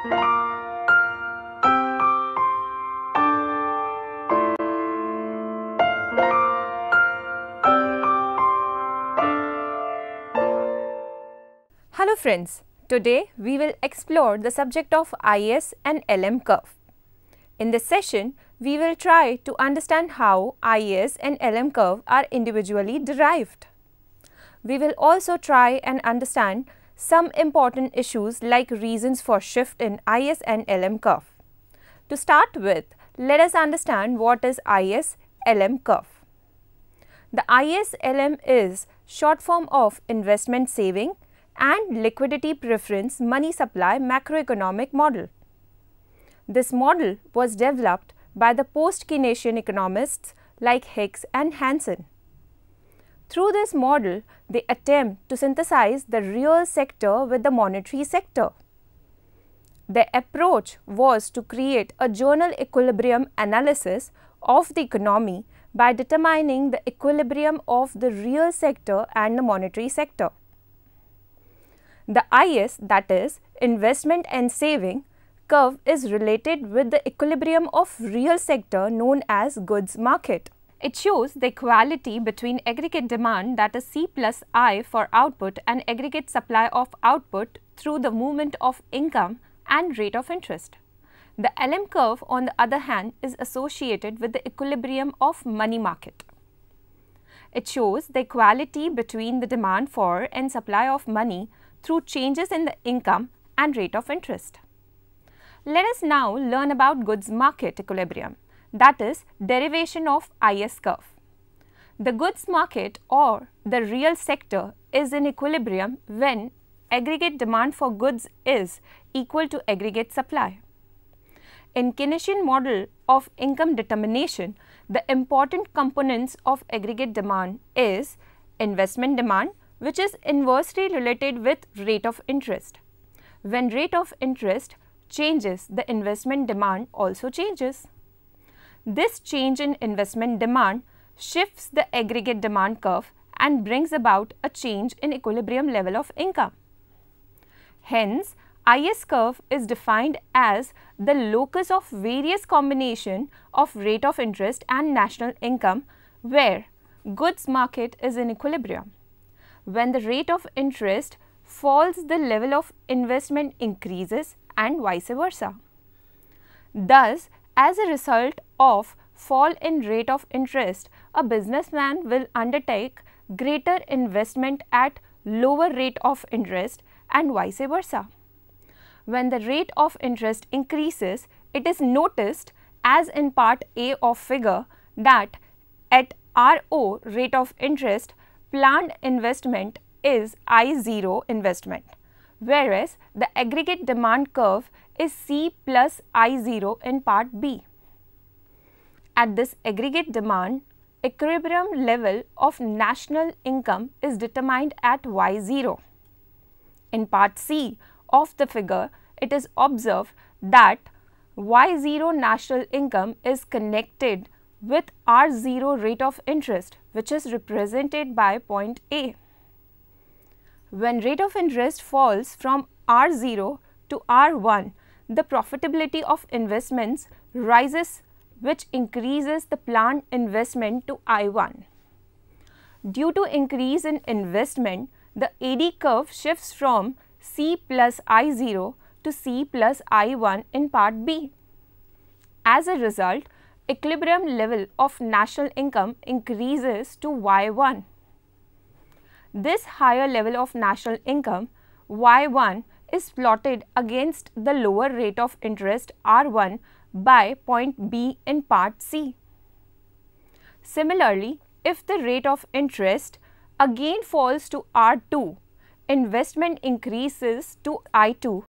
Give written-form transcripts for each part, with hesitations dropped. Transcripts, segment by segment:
Hello friends, today we will explore the subject of IS and LM curve. In this session, we will try to understand how IS and LM curve are individually derived. We will also try and understand some important issues like reasons for shift in IS and LM curve. To start with, let us understand what is IS-LM curve. The IS-LM is short form of investment saving and liquidity preference money supply macroeconomic model. This model was developed by the post-Keynesian economists like Hicks and Hansen. Through this model, they attempt to synthesize the real sector with the monetary sector. Their approach was to create a journal equilibrium analysis of the economy by determining the equilibrium of the real sector and the monetary sector. The IS, that is, investment and saving, curve is related with the equilibrium of real sector known as goods market. It shows the equality between aggregate demand, that is C plus I for output, and aggregate supply of output through the movement of income and rate of interest. The LM curve, on the other hand, is associated with the equilibrium of money market. It shows the equality between the demand for and supply of money through changes in the income and rate of interest. Let us now learn about goods market equilibrium, that is, derivation of IS curve. The goods market or the real sector is in equilibrium when aggregate demand for goods is equal to aggregate supply. In Keynesian model of income determination, the important components of aggregate demand is investment demand, which is inversely related with rate of interest. When rate of interest changes, the investment demand also changes. This change in investment demand shifts the aggregate demand curve and brings about a change in equilibrium level of income. Hence, IS curve is defined as the locus of various combination of rate of interest and national income where goods market is in equilibrium. When the rate of interest falls, the level of investment increases and vice versa. Thus, as a result of fall in rate of interest, a businessman will undertake greater investment at lower rate of interest and vice versa. When the rate of interest increases, it is noticed, as in part A of figure, that at RO rate of interest, planned investment is I0 investment, whereas the aggregate demand curve is C plus I0 in part B. At this aggregate demand, equilibrium level of national income is determined at Y0. In part C of the figure, it is observed that Y0 national income is connected with R0 rate of interest, which is represented by point A. When rate of interest falls from R0 to R1, the profitability of investments rises, which increases the planned investment to I1. Due to increase in investment, the AD curve shifts from C plus I0 to C plus I1 in part B. As a result, equilibrium level of national income increases to Y1. This higher level of national income, Y1, is plotted against the lower rate of interest R1 by point B in part C. Similarly, if the rate of interest again falls to R2, investment increases to I2.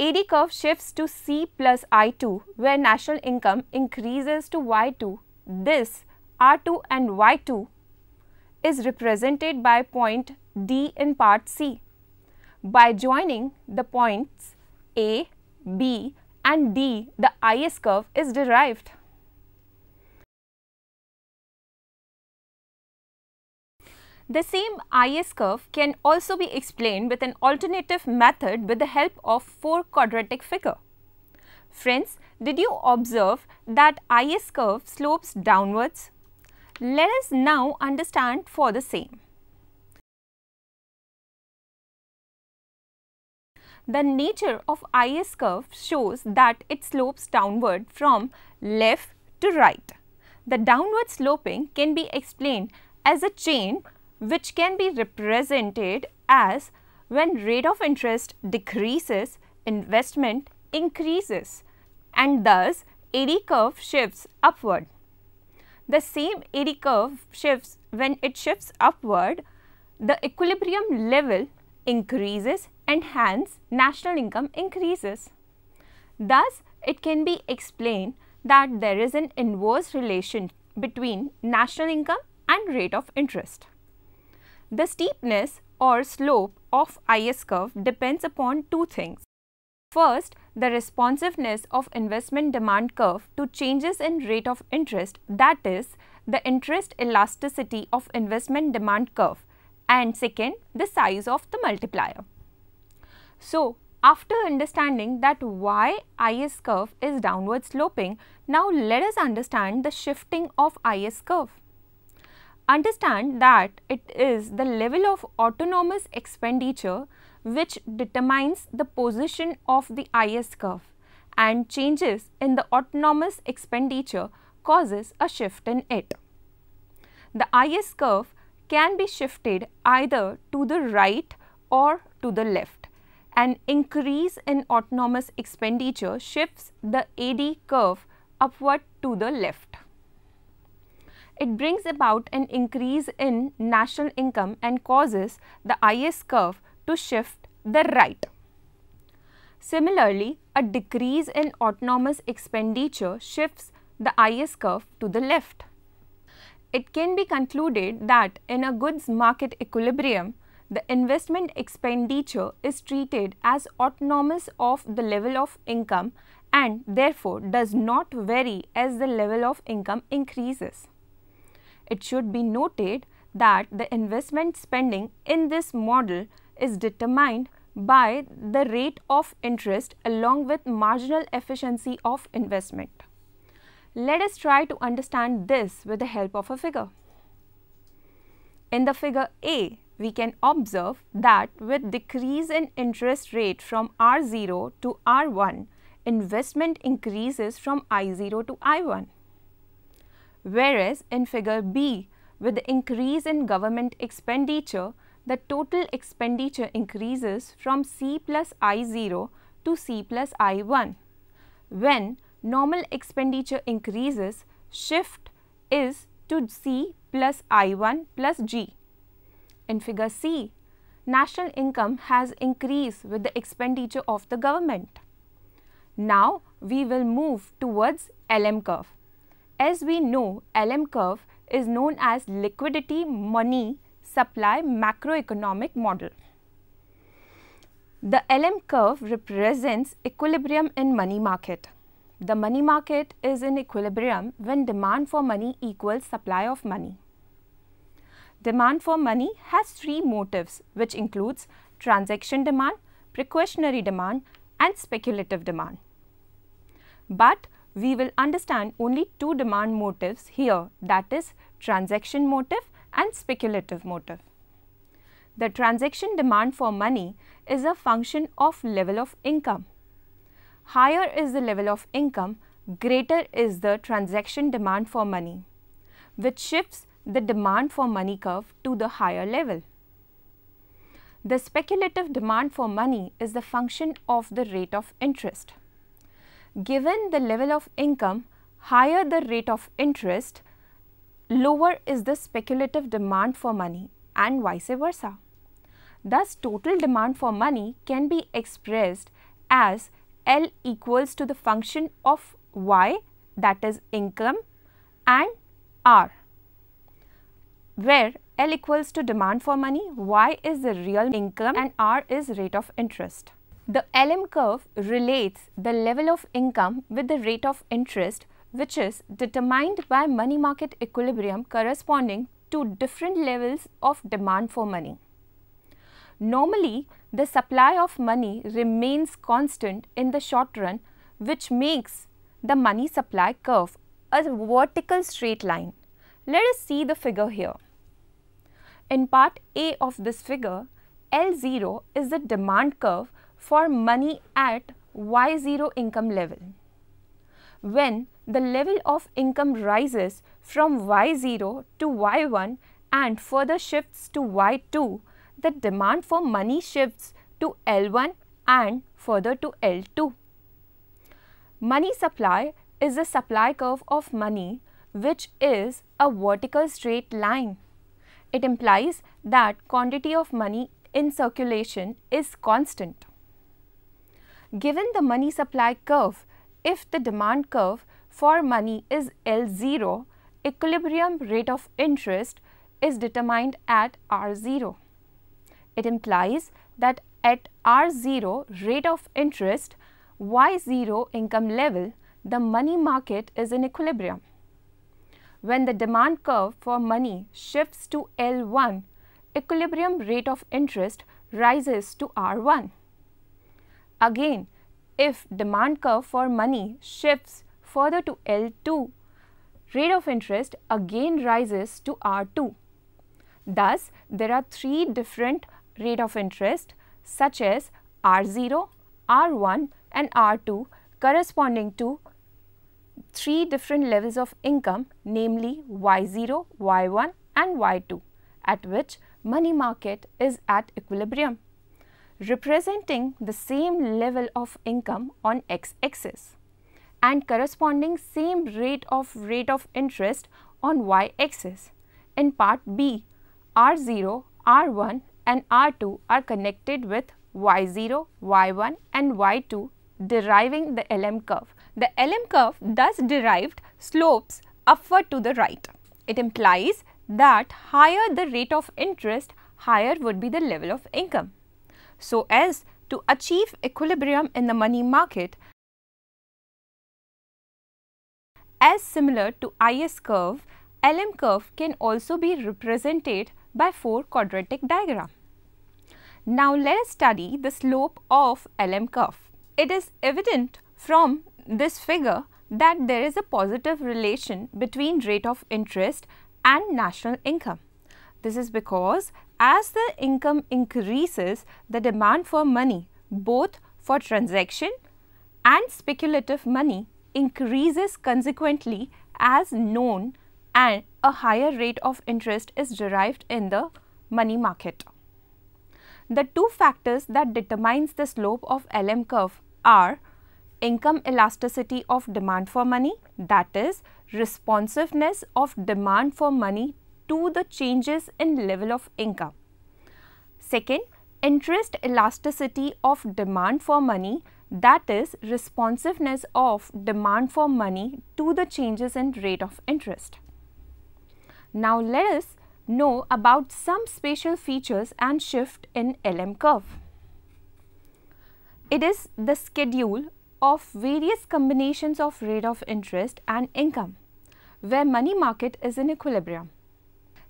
AD curve shifts to C plus I2 where national income increases to Y2. This R2 and Y2 is represented by point D in part C. By joining the points A, B and D, the IS curve is derived. The same IS curve can also be explained with an alternative method with the help of 4-quadratic figure. Friends, did you observe that IS curve slopes downwards? Let us now understand for the same. The nature of IS curve shows that it slopes downward from left to right. The downward sloping can be explained as a chain which can be represented as when rate of interest decreases, investment increases, and thus AD curve shifts upward. The same AD curve shifts when it shifts upward, the equilibrium level increases and hence national income increases. Thus, it can be explained that there is an inverse relation between national income and rate of interest. The steepness or slope of IS curve depends upon two things. First, the responsiveness of investment demand curve to changes in rate of interest, that is, the interest elasticity of investment demand curve, and second, the size of the multiplier. So, after understanding that why IS curve is downward sloping, now let us understand the shifting of IS curve. Understand that it is the level of autonomous expenditure which determines the position of the IS curve, and changes in the autonomous expenditure causes a shift in it. The IS curve can be shifted either to the right or to the left. An increase in autonomous expenditure shifts the AD curve upward to the left. It brings about an increase in national income and causes the IS curve to shift the right. Similarly, a decrease in autonomous expenditure shifts the IS curve to the left. It can be concluded that in a goods market equilibrium, the investment expenditure is treated as autonomous of the level of income and therefore does not vary as the level of income increases. It should be noted that the investment spending in this model is determined by the rate of interest along with marginal efficiency of investment. Let us try to understand this with the help of a figure. In the figure A, we can observe that with decrease in interest rate from R0 to R1, investment increases from I0 to I1. Whereas in figure B, with the increase in government expenditure, the total expenditure increases from C plus I0 to C plus I1. When normal expenditure increases, shift is to C plus I1 plus G. In figure C, national income has increased with the expenditure of the government. Now, we will move towards LM curve. As we know, LM curve is known as liquidity money supply macroeconomic model. The LM curve represents equilibrium in money market. The money market is in equilibrium when demand for money equals supply of money. Demand for money has three motives, which includes transaction demand, precautionary demand and speculative demand. But we will understand only two demand motives here, that is transaction motive and speculative motive. The transaction demand for money is a function of level of income. Higher is the level of income, greater is the transaction demand for money, which shifts the demand for money curve to the higher level. The speculative demand for money is the function of the rate of interest. Given the level of income, higher the rate of interest, lower is the speculative demand for money and vice versa. Thus, total demand for money can be expressed as L equals to the function of Y, that is income, and R, where L equals to demand for money, Y is the real income and R is rate of interest. The LM curve relates the level of income with the rate of interest, which is determined by money market equilibrium corresponding to different levels of demand for money. Normally, the supply of money remains constant in the short run, which makes the money supply curve a vertical straight line. Let us see the figure here. In part A of this figure, L0 is the demand curve for money at Y0 income level. When the level of income rises from Y0 to Y1 and further shifts to Y2, the demand for money shifts to L1 and further to L2. Money supply is the supply curve of money, which is a vertical straight line. It implies that quantity of money in circulation is constant. Given the money supply curve, if the demand curve for money is L0, equilibrium rate of interest is determined at R0. It implies that at R0 rate of interest, Y0 income level, the money market is in equilibrium. When the demand curve for money shifts to L1, equilibrium rate of interest rises to R1. Again, if demand curve for money shifts further to L2, rate of interest again rises to R2. Thus, there are three different rate of interest such as R0, R1 and R2 corresponding to three different levels of income, namely Y0, Y1 and Y2, at which money market is at equilibrium, representing the same level of income on x-axis and corresponding same rate of interest on y-axis. In part B, R0, R1 and R2 are connected with Y0, Y1 and Y2, deriving the LM curve. The LM curve thus derived slopes upward to the right. It implies that higher the rate of interest, higher would be the level of income. So as to achieve equilibrium in the money market, as similar to IS curve, LM curve can also be represented by four quadratic diagram. Now let us study the slope of LM curve. It is evident from this figure that there is a positive relation between rate of interest and national income. This is because as the income increases, the demand for money, both for transaction and speculative money, increases consequently as known, and a higher rate of interest is derived in the money market. The two factors that determines the slope of LM curve are income elasticity of demand for money, that is responsiveness of demand for money to the changes in level of income. Second, interest elasticity of demand for money, that is responsiveness of demand for money to the changes in rate of interest. Now let us know about some spatial features and shift in LM curve. It is the schedule of various combinations of rate of interest and income, where money market is in equilibrium.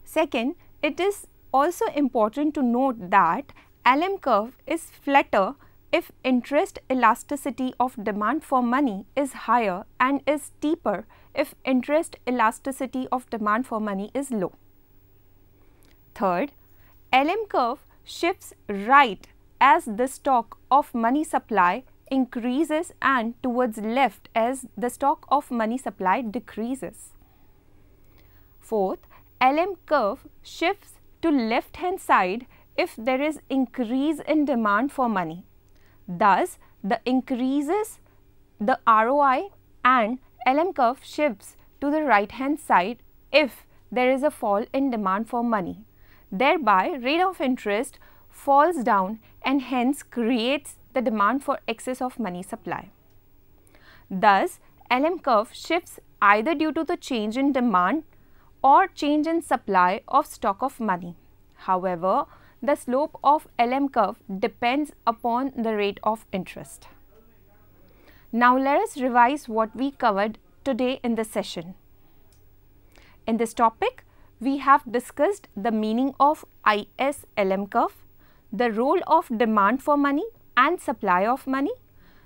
Second, it is also important to note that LM curve is flatter if interest elasticity of demand for money is higher and is steeper if interest elasticity of demand for money is low. Third, LM curve shifts right as the stock of money supply increases and towards left as the stock of money supply decreases. Fourth, LM curve shifts to left hand side if there is increase in demand for money. Thus, the increases the ROI, and LM curve shifts to the right hand side if there is a fall in demand for money. Thereby, rate of interest falls down and hence creates the demand for excess of money supply. Thus, LM curve shifts either due to the change in demand or change in supply of stock of money. However, the slope of LM curve depends upon the rate of interest. Now let us revise what we covered today in this session. In this topic, we have discussed the meaning of IS-LM curve, the role of demand for money and supply of money,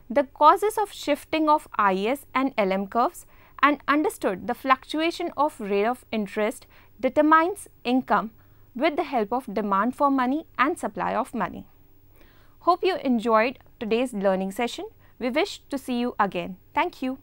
the causes of shifting of IS and LM curves, and understood the fluctuation of rate of interest determines income with the help of demand for money and supply of money. Hope you enjoyed today's learning session. We wish to see you again. Thank you.